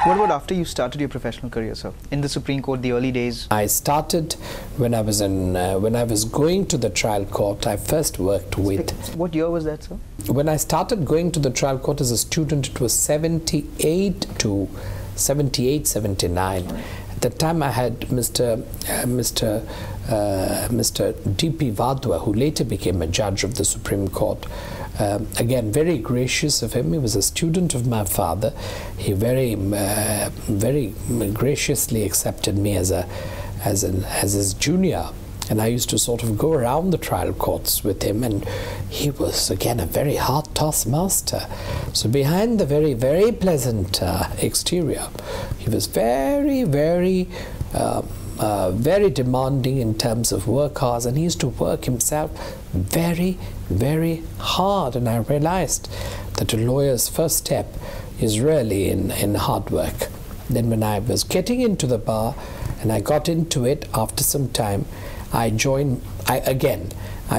What about after you started your professional career, sir? In the Supreme Court, the early days? I started when I was going to the trial court. I first worked with... What year was that, sir? When I started going to the trial court as a student, it was 78 to 78, 79. At the time I had Mr. D.P. Vadwa, who later became a judge of the Supreme Court. Again, very gracious of him. He was a student of my father. He very graciously accepted me as his junior. And I used to sort of go around the trial courts with him, and he was, again, a very hard taskmaster. So behind the very pleasant exterior, he was very demanding in terms of work hours, and he used to work himself very hard. And I realized that a lawyer's first step is really in hard work. Then when I was getting into the bar, and I got into it after some time, I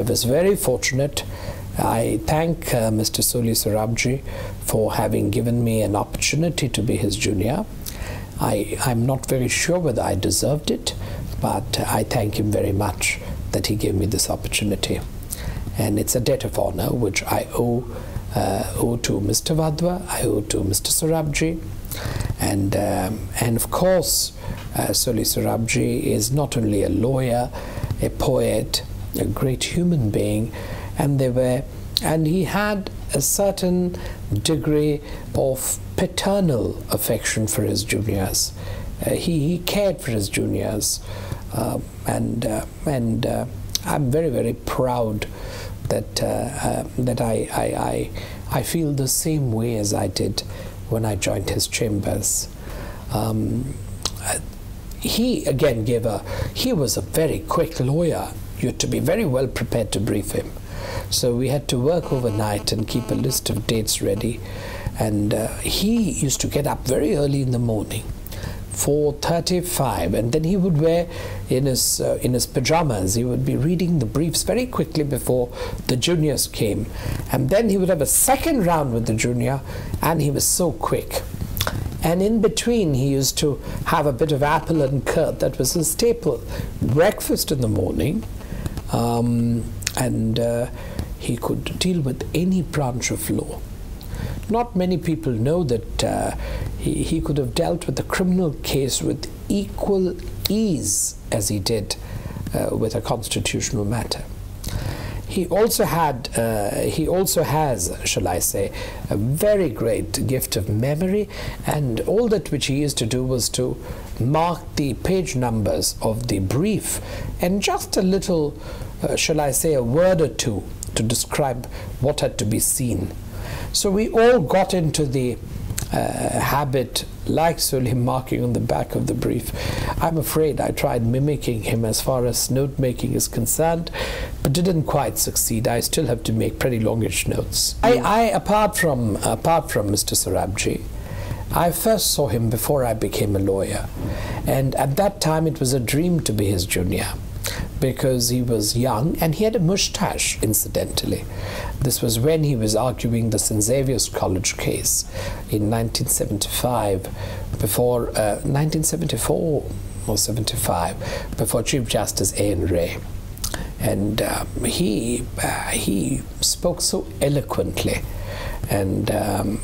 was very fortunate. I thank Mr. Soli Sorabji for having given me an opportunity to be his junior. I'm not very sure whether I deserved it, but I thank him very much that he gave me this opportunity. And it's a debt of honor which I owe to Mr. Vadwa, I owe to Mr. Sorabji, and of course Soli Sorabji is not only a lawyer, a poet, a great human being, and he had a certain degree of paternal affection for his juniors. He cared for his juniors, and I'm very proud that I feel the same way as I did when I joined his chambers. He again he was a very quick lawyer. You had to be very well prepared to brief him. So we had to work overnight and keep a list of dates ready. And he used to get up very early in the morning, 4:35, and then he would wear in his pajamas. He would be reading the briefs very quickly before the juniors came, and then he would have a second round with the junior, and he was so quick. And in between, he used to have a bit of apple and curd. That was his staple breakfast in the morning. He could deal with any branch of law. Not many people know that he could have dealt with a criminal case with equal ease as he did with a constitutional matter. He also has, shall I say, a very great gift of memory, and all that which he used to do was to mark the page numbers of the brief and just a little, shall I say, a word or two to describe what had to be seen. So we all got into the habit, like Soli, marking on the back of the brief. I'm afraid I tried mimicking him as far as note making is concerned, but didn't quite succeed. I still have to make pretty longish notes. Apart from Mr. Sorabji, I first saw him before I became a lawyer, and at that time it was a dream to be his junior, because he was young and he had a moustache, incidentally. This was when he was arguing the St. Xavier's College case in 1975, before 1974 or 75, before Chief Justice A.N. Ray. And he spoke so eloquently, and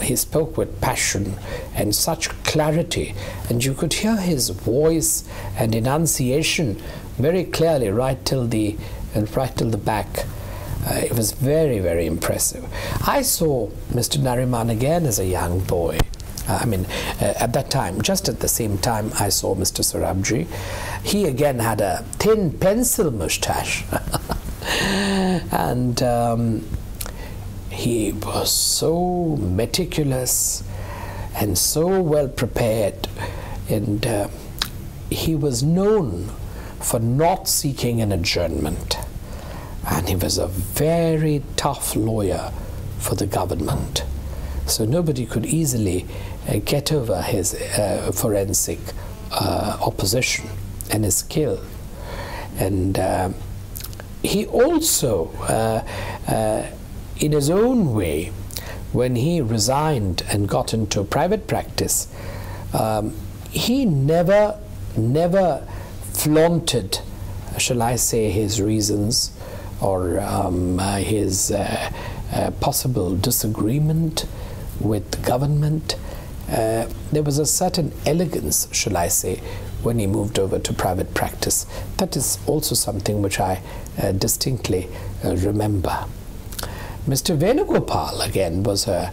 he spoke with passion and such clarity, and you could hear his voice and enunciation very clearly right till the back. It was very impressive. I saw Mr. Nariman again as a young boy. At that time, just at the same time I saw Mr. Sorabji. He again had a thin pencil moustache. And he was so meticulous and so well prepared, and he was known for not seeking an adjournment, and he was a very tough lawyer for the government, so nobody could easily get over his forensic opposition and his skill. And he also, in his own way, when he resigned and got into private practice, He never flaunted, shall I say, his reasons or his possible disagreement with the government. There was a certain elegance, shall I say, when he moved over to private practice. That is also something which I distinctly remember. Mr. Venugopal, again, was a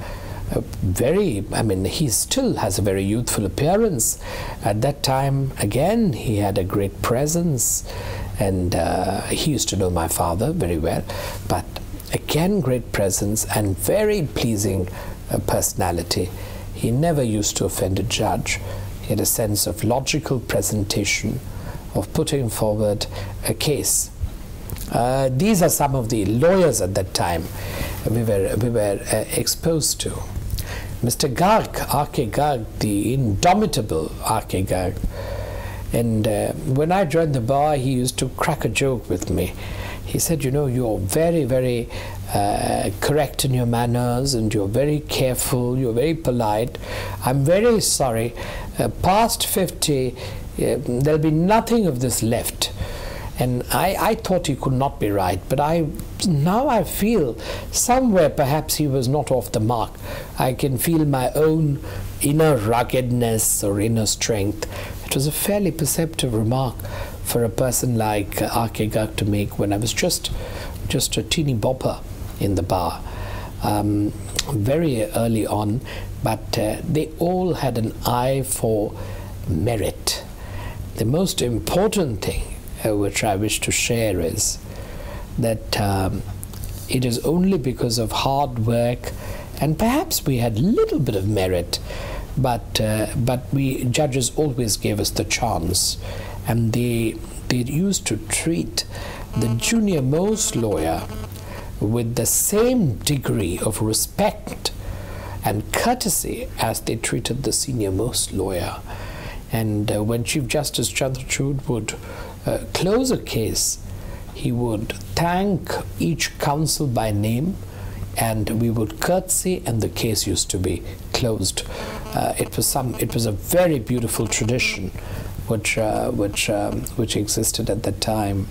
very, I mean, he still has a very youthful appearance. At that time, again, he had a great presence, and he used to know my father very well, but again, great presence and very pleasing personality. He never used to offend a judge. He had a sense of logical presentation, of putting forward a case. These are some of the lawyers at that time we were exposed to. Mr. Garg, R.K. Garg, the indomitable R.K. Garg. And when I joined the bar, he used to crack a joke with me. He said, you know, you're very, very correct in your manners, and you're very careful, you're very polite. I'm very sorry. Past 50, there'll be nothing of this left. And I thought he could not be right, but now I feel somewhere perhaps he was not off the mark. I can feel my own inner ruggedness or inner strength. It was a fairly perceptive remark for a person like R.K. Garg to make when I was just a teeny bopper in the bar, very early on, but they all had an eye for merit. The most important thing which I wish to share is that it is only because of hard work, and perhaps we had a little bit of merit, but we judges always gave us the chance, and they used to treat the junior most lawyer with the same degree of respect and courtesy as they treated the senior most lawyer. And when Chief Justice Chandrachud would close a case, he would thank each counsel by name, and we would curtsy, and the case used to be closed. It was a very beautiful tradition which existed at that time.